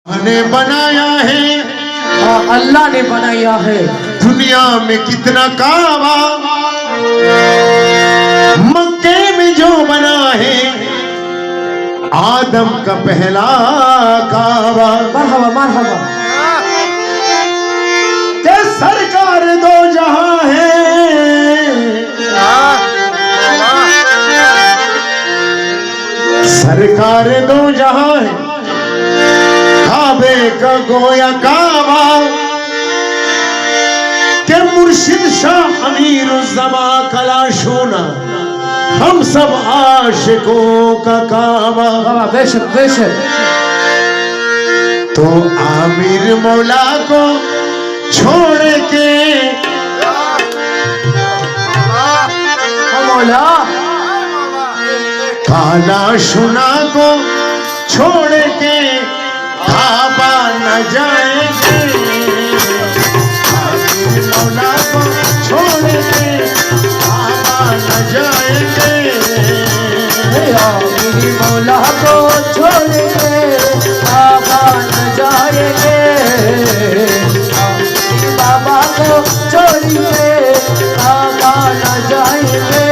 ने बनाया है, अल्लाह ने बनाया है। दुनिया में कितना काबा, मक्के में जो बना है आदम का पहला काबा। मरहबा मरहबा। के सरकार दो जहां है, सरकार दो जहां है, काबे का गोया काबा। के मुर्शिद शाह अमीर उज़्ज़मा कलाशूना, हम सब आशिकों का काबा। बेशक बेशक। तो आमिर मौला को छोड़ के मौला काला शुना को छोड़ के काबा न जाएंगे। आमिर मौला को छोड़ के काबा न जाएंगे। आमिर मौला को छोड़े काबा न जाएंगे। आमिर बाबा को छोड़िए काबा न जाएंगे।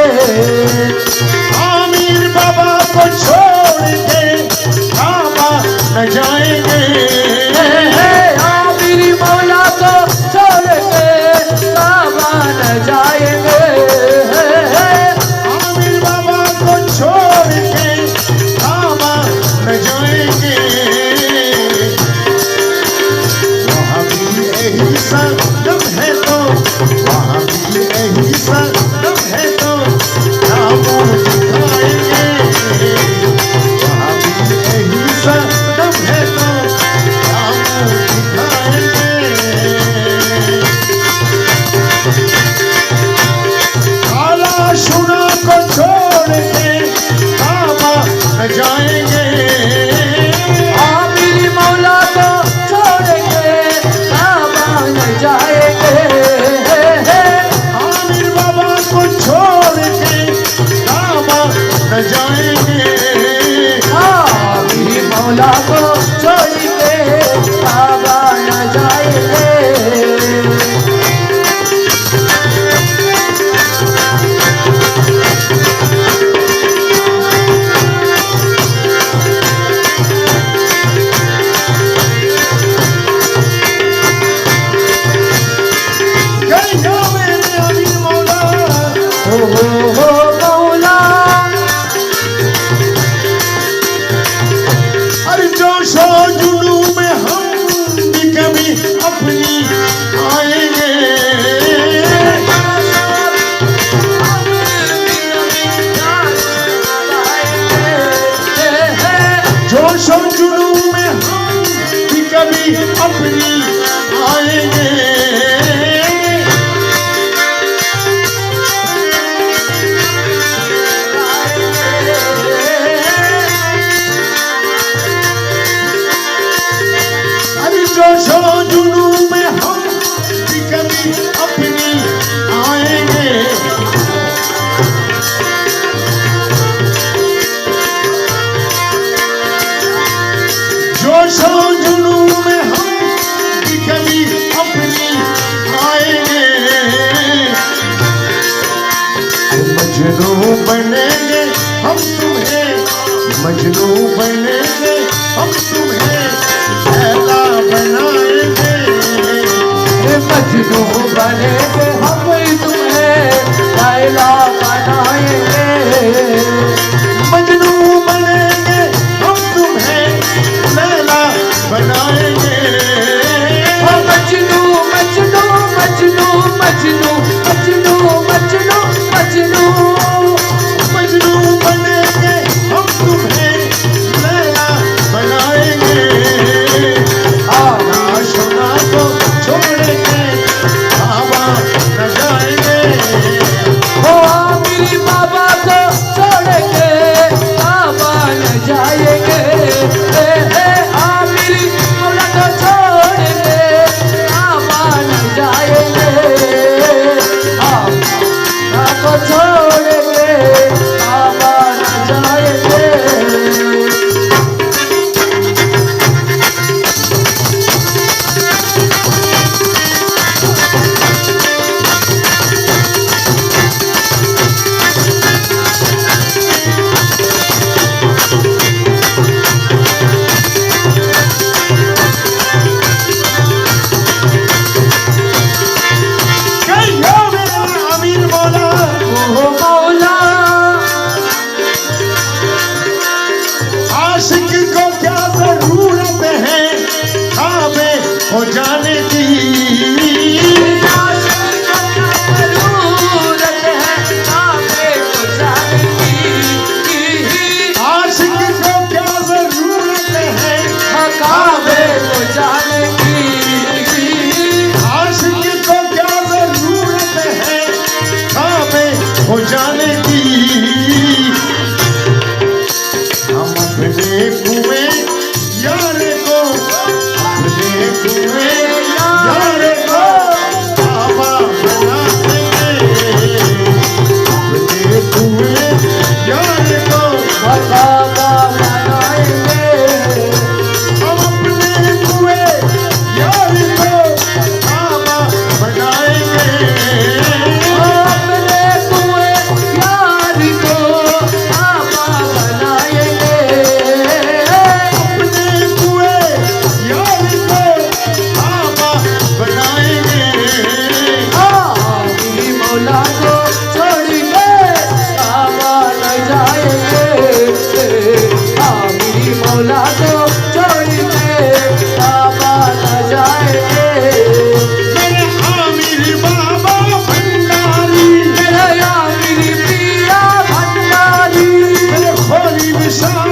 आमिर बाबा को छोड़ के काबा न जाएंगे। आमिर मौला को छोड़ के काबा न जाएंगे। आमिर बाबा को छोड़ के काबा न जाएंगे। वहाँ भी यही सनम है तो, वहाँ भी यही सनम है तो नामों दिखाएंगे। वहाँ भी यही सनम है तो नामों दिखाएंगे। काला शुना को छोड़ के काबा न जाएंगे। आमिर मौला को छोड़ के काबा न जाएंगे। आमिर बाबा को छोड़ के काबा न जाएंगे। आमिर मौला को छोड़ के काबा न जाएंगे। गया मेरे आमिर मौला, हो मौला अरे जोशो जुनू में हम भी कभी अपनी आएंगे। जोशो जुनू में हम भी कभी अपनी आएंगे। अरे जोशो जुनू में हम भी कभी अपनी आएंगे। जोशो जुनू में हम भी कभी अपनी आएंगे। मजनू बनेंगे हम तुम्हें, मजनू बनेंगे हम तुम्हें लैला बनाएंगे। मजनू बनेंगे हम तुम्हें लैला बनाएंगे। मजनू बनेंगे हम तुम्हें लैला बनाएंगे। मजनू मजनू मजनू मजनू मजनू मजनू मजनू मजनू बनेंगे हम तुम्हें लैला बनाएंगे। आना सुना को छोड़ के काबा न जाएंगे। ओ आमिर बाबा को छोड़ के काबा न जाएंगे। आमिर हो जाने की। आशिक को क्या जरूरत है काबे को जाने की। आशिक को क्या जरूरत है काबे हो जाने की। हम अपने कुएं यार को अपने कुएं यार को काबा बना देंगे। अपने कुएं यार को काबा बनाएंगे। हम अपने कुएं यार को काबा बनाएंगे। अपने कुएं यार को काबा बनाएंगे। अपने कुएं यार को काबा बनाएंगे। आमिर मौला को छोड़ के काबा न जाएंगे। आमिर मौला को छोड़ के काबा न जाएंगे। मेरे आमिर बाबा भंडारी मेरा आमिर पिया भंडारी। मेरे खोली शाह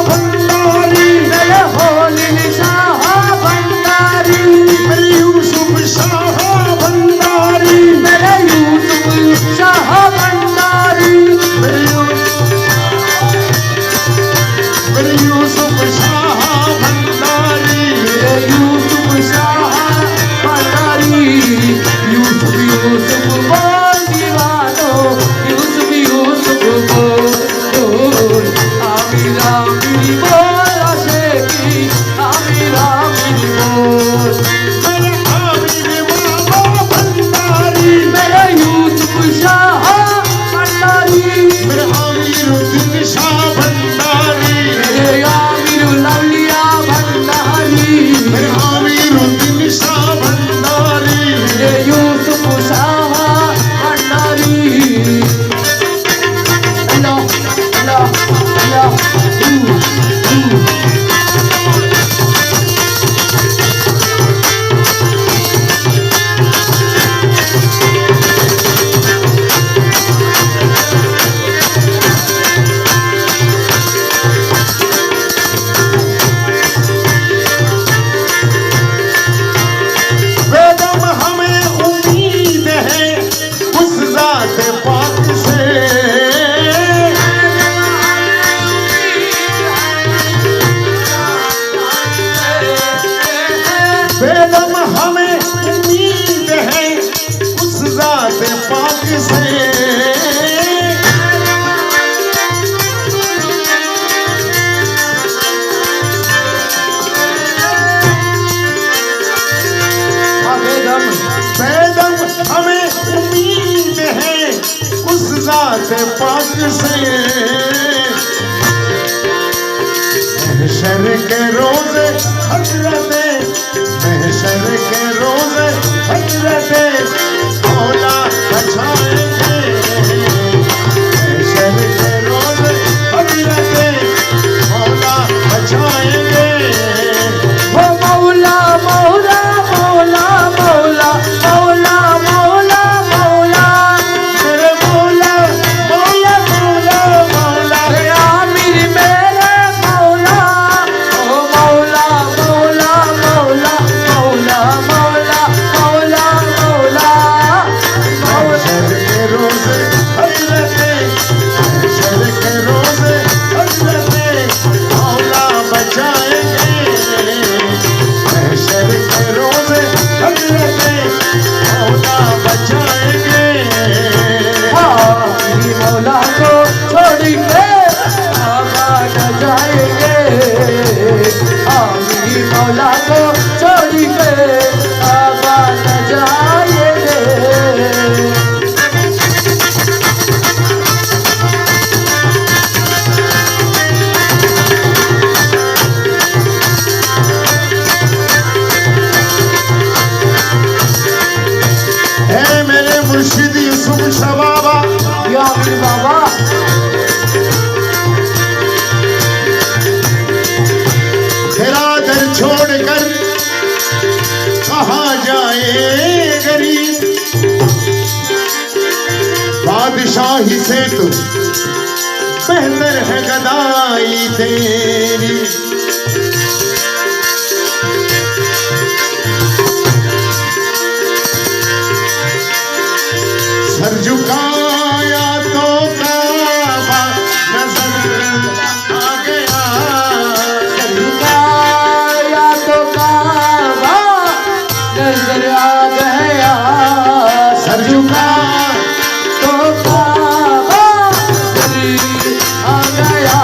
भंडारी मेरे होली शाह भंडारी। मेरे यूसुफ शाह भंडारी मेरे यूसुफ शाह भंडारी। मेरे यूसुफ शाह भंडारी। मेरे यूसुफ शाह भंडारी। यूसुफ यूसुफ बोल दीवानो। यूसुफ यूसुफ बोल। आमिर आमिर बोल आशिकी। आमिर आमिर बोल। मेरे आमिर बाबा भंडारी मेरे यूसुफ शाह भंडारी। मेरे आमिरुद्दीन शाह भंडारी मेरे आमिर लौलिया भंडारी। मेरे आमिरुद्दीन शाह भंडारी मेरे यूसुफ शाह भंडारी। अल्लाह अल्लाह अल्लाह। बेदम हमें उम्मीद है उस जात पाक से। बेदम हमें उम्मीद है उस जात पाक से। बेदम बेदम हमें उम्मीद है उस जात पाक से। महशर के रोज हजरते महशर के रोज हजरते मौला बचाएंगे। महशर के रोज हजरते मौला बचाएंगे। वो मौला मौला मौला मौला मौला मौला मौला। मेरे मौला मौला मौला मौला मेरे आमिर मेरे मौला। ओ मौला मौला मौला मौला मौला। गदाई से तू बेहतर है गदाई तेरी। सर झुकाया तो काबा नजर आ गया। सर झुकाया तो काबा नजर आ गया। सर झुका तो काबा नजर आ गया।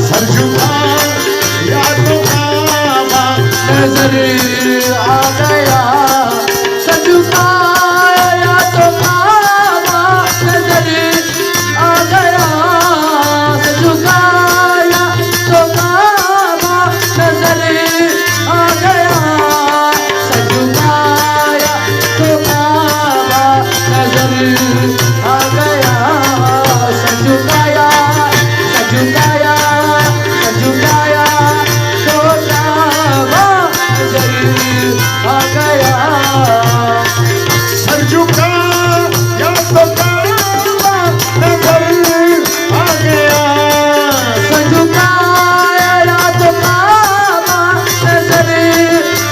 सर झुकाया तो काबा नजर आ गया। सर झुकाया तो काबा नजर आ गया। सर झुकाया तो काबा नजर आ गया। सर झुकाया तो काबा नजर आ गया। सर झुकाया, सर झुकाया, सर झुकाया तो काबा नजर आ गया। सर झुकाया तो काबा नजर आ गया। सर झुकाया तो काबा नजर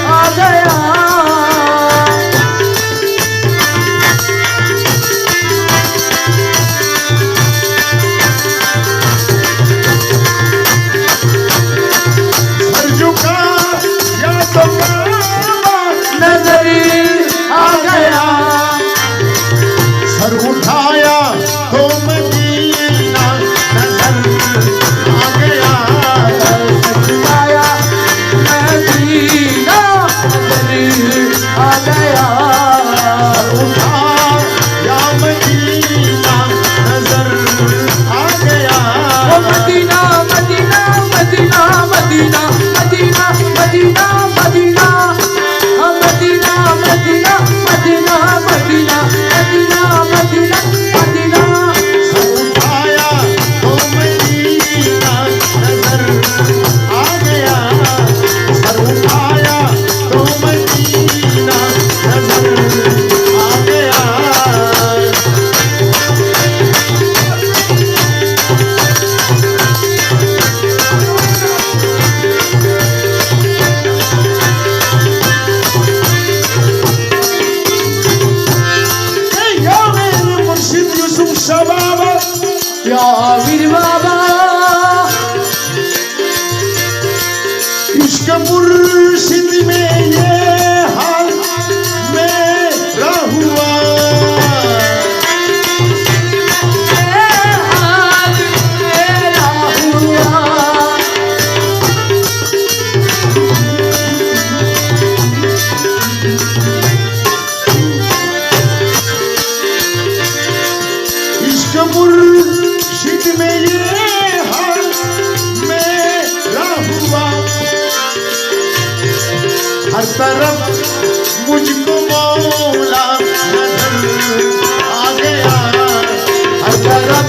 आ गया। सर झुकाया तो काबा नजर आ गया। सर उठाया तो मदीना नजर आ गया। सर झुकाया मदीना नजर आ गया। उठाया मदीना नजर आ गया। ओ Medina Medina Medina Medina Medina Medina Medina ओ Medina Medina Medina Medina Medina Medina Medina. सर उठाया तो मदीना नजर आ गया। सर उठाया तो मदीना नजर आ गया। या मेरे मुर्शिद यूसुफ शबाबा या वीर बाबा इश्क मुर्शिद में ये हाल मेरा हुआ। हाल मेरा हुआ। इश्क मुर्शिद में ये हाल मेरा हुआ। हर तरफ मुझको मौला नजर आ गया। हर तरफ